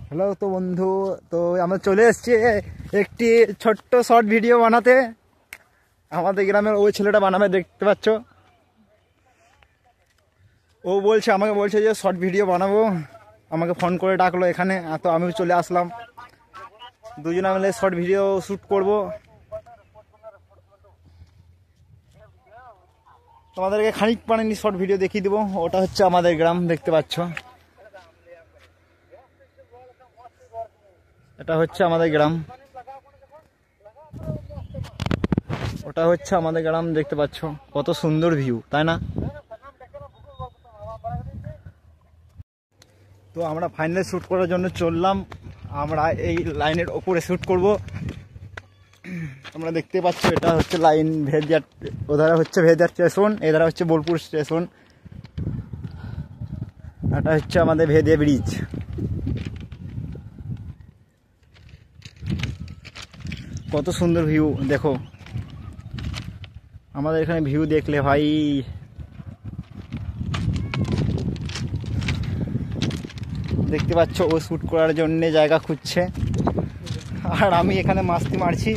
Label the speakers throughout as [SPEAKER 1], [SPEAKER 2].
[SPEAKER 1] Hello তো বন্ধু, তো আমরা চলে এসেছি একটি ছোট্ট শর্ট ভিডিও বানাতে। আমাদের গ্রামের ওই ছেলেটা বানাবে, দেখতে পাচ্ছ। ও আমাকে বলছে যে শর্ট ভিডিও বানাবো, আমাকে ফোন করে ডাকলো এখানে, তো আমি চলে আসলাম। দুজনে মিলে শর্ট ভিডিও শ্যুট করব। তোমাদেরকে খানিক পানি শর্ট ভিডিও দেখিয়ে দেবো। ওটা হচ্ছে আমাদের গ্রাম, দেখতে পাচ্ছ। এটা হচ্ছে আমাদের গ্রাম, ওটা হচ্ছে আমাদের গ্রাম, দেখতে পাচ্ছ। কত সুন্দর ভিউ, তাই না? তো আমরা ফাইনাল শ্যুট করার জন্য চললাম। আমরা এই লাইনের ওপরে শ্যুট করব। তোমরা দেখতে পাচ্ছ এটা হচ্ছে লাইন ভেদিয়ার, ওধারে হচ্ছে ভেদিয়ার স্টেশন, এধারে হচ্ছে বোলপুর স্টেশন। এটা হচ্ছে আমাদের ভেদিয়া ব্রিজ। কত সুন্দর ভিউ দেখো। আমাদের এখানে ভিউ দেখলে ভাই দেখতে পাচ্ছ, ও শ্যুট করার জন্য জায়গা খুঁজছে আর আমি এখানে মাস্তি মারছি।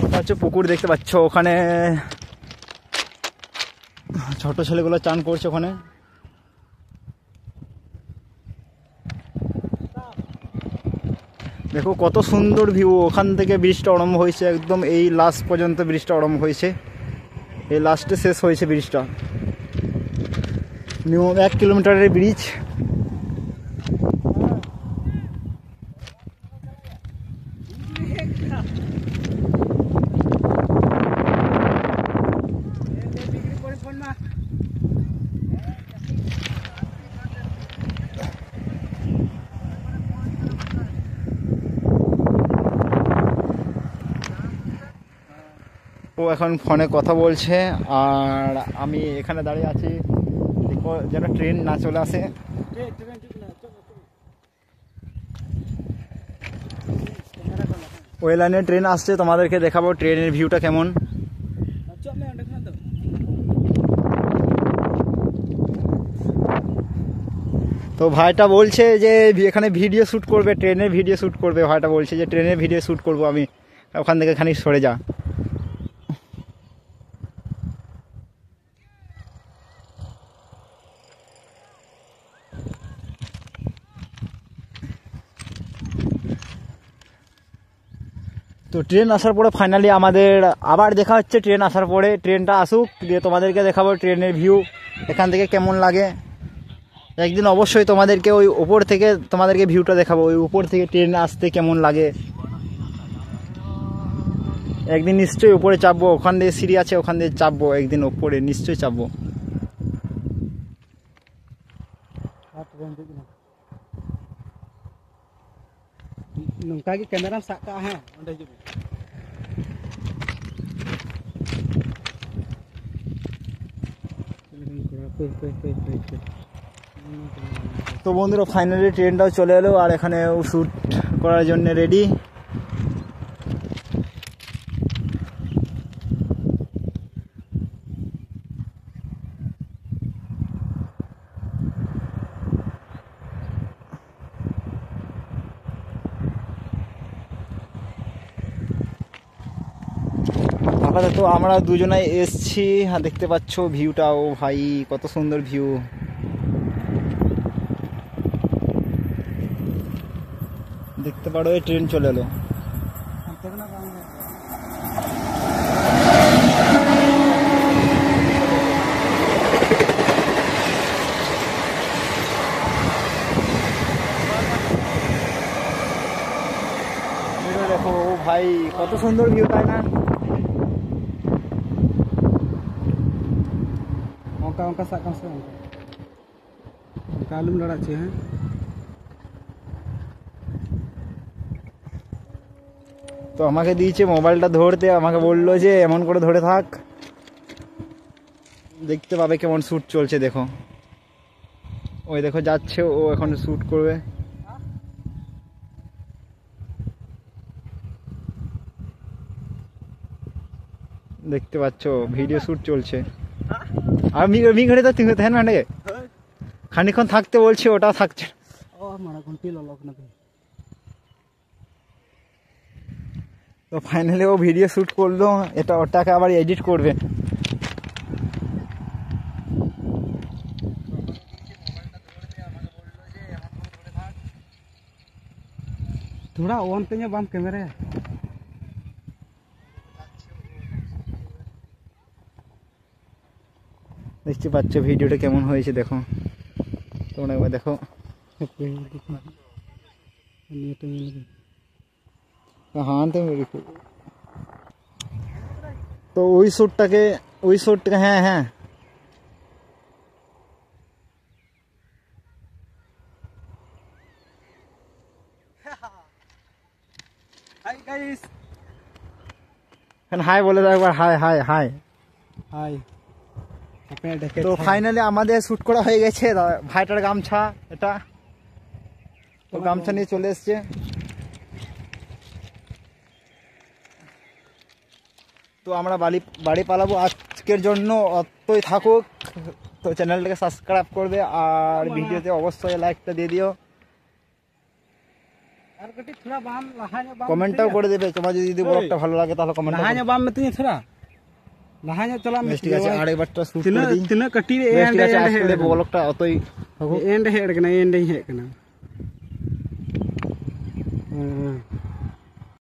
[SPEAKER 1] ওটা হচ্ছে পুকুর, দেখতে পাচ্ছ। ওখানে ছোট ছেলেগুলো চান করছে ওখানে। দেখো কত সুন্দর ভিউ। ওখান থেকে ব্রিজটা আরম্ভ হয়েছে, একদম এই লাস্ট পর্যন্ত ব্রিজটা আরম্ভ হয়েছে। এই লাস্টে শেষ হয়েছে ব্রিজটা। মিনিমাম 1 কিলোমিটারের ব্রিজ। ও এখন ফোনে কথা বলছে আর আমি এখানে দাঁড়িয়ে আছি। দেখো যেন ট্রেন না চলে আসে। ওই লাইনে ট্রেন আসছে, তোমাদেরকে দেখাবো ট্রেনের ভিউটা কেমন। তো ভাইটা বলছে যে এখানে ভিডিও শ্যুট করবে, ট্রেনের ভিডিও শ্যুট করবে। ভাইটা বলছে যে ট্রেনের ভিডিও শ্যুট করবো আমি, ওখান থেকে খানিক সরে যা। তো ট্রেন আসার পরে ফাইনালি আমাদের আবার দেখা হচ্ছে। ট্রেন আসার পরে ট্রেনটা আসুক, দিয়ে তোমাদেরকে দেখাবো ট্রেনের ভিউ এখান থেকে কেমন লাগে। একদিন অবশ্যই তোমাদেরকে ওই উপর থেকে তোমাদেরকে ভিউটা দেখাবো, ওই উপর থেকে ট্রেন আসতে কেমন লাগে। একদিন নিশ্চয়ই উপরে চাপবো, ওখান দিয়ে সিঁড়ি আছে, ওখান দিয়ে চাপবো। একদিন উপরে নিশ্চয়ই চাপবো।
[SPEAKER 2] नौका की कैमरा साका है ओंडे जो
[SPEAKER 1] তো বন্ধুরা ফাইনালি ট্রেনটাও চলে এলো আর এখানে শ্যুট করার জন্য রেডি। তো আমরা দুজনাই এসছি, হ্যাঁ দেখতে পাচ্ছ ভিউটাও ভাই কত সুন্দর ভিউ। দেখতে পারো এই ট্রেন চলে এলো। দেখো ভাই কত সুন্দর ভিউ, তাই না?
[SPEAKER 2] उनका साका से कालुम लड़ा चाहिए हैं।
[SPEAKER 1] তো আমাকে দিয়েছে মোবাইলটা ধরতে, আমাকে বললো যে এমন করে ধরে থাক, দেখতে পাবে কেমন শ্যুট চলছে। দেখো ওই দেখো যাচ্ছে, ও এখন শ্যুট করবে। দেখতে পাচ্ছ ভিডিও শ্যুট চলছে। আর মি ঘড়ি তো তিন তেহেন মানে খানিক্ষণ থাকতে বলছি ওটাও থাকছে না।
[SPEAKER 2] ও মারা ঘন্টি ললক না
[SPEAKER 1] তো ফাইনালি ও ভিডিও শ্যুট করলো, এটা ওটাকে আবার এডিট করবে।
[SPEAKER 2] थोड़ा ऑन पे बाम कैमरा
[SPEAKER 1] দেখতে পাচ্ছ ভিডিওটা কেমন হয়েছে দেখো, তোমরা একবার দেখো। हाँ तो वही শ্যুটটাকে হ্যাঁ হ্যাঁ
[SPEAKER 2] हाय गाइस
[SPEAKER 1] হাই বলে দাও একবার, হাই হাই হাই।
[SPEAKER 2] हाय
[SPEAKER 1] তো ফাইনালি আমাদের শ্যুট করা হয়ে গেছে। ভাইটার গামছা এটা, তো গামছা নিয়ে চলে এসছে। তো আমরা বাড়ি পালাবো আজকের জন্য, অতই থাকুক। তো চ্যানেলটাকে সাবস্ক্রাইব করবে আর ভিডিওতে অবশ্যই লাইকটা দিয়ে দিও,
[SPEAKER 2] আর কটি थोड़ा बाम लहाने बाम
[SPEAKER 1] কমেন্টটাও করে দেবে। তোমার যদি ব্লগটা ভালো লাগে তাহলে কমেন্ট
[SPEAKER 2] लहाने बाम में तुझे थोड़ा लहाने चला मैं
[SPEAKER 1] ঠিক আছে। আরেকবারটা শ্যুট করে
[SPEAKER 2] तिना
[SPEAKER 1] দিই।
[SPEAKER 2] तिना कटी
[SPEAKER 1] ঠিক আছে, আজকে ব্লগটা অতই থাকুক।
[SPEAKER 2] एंड हेड कना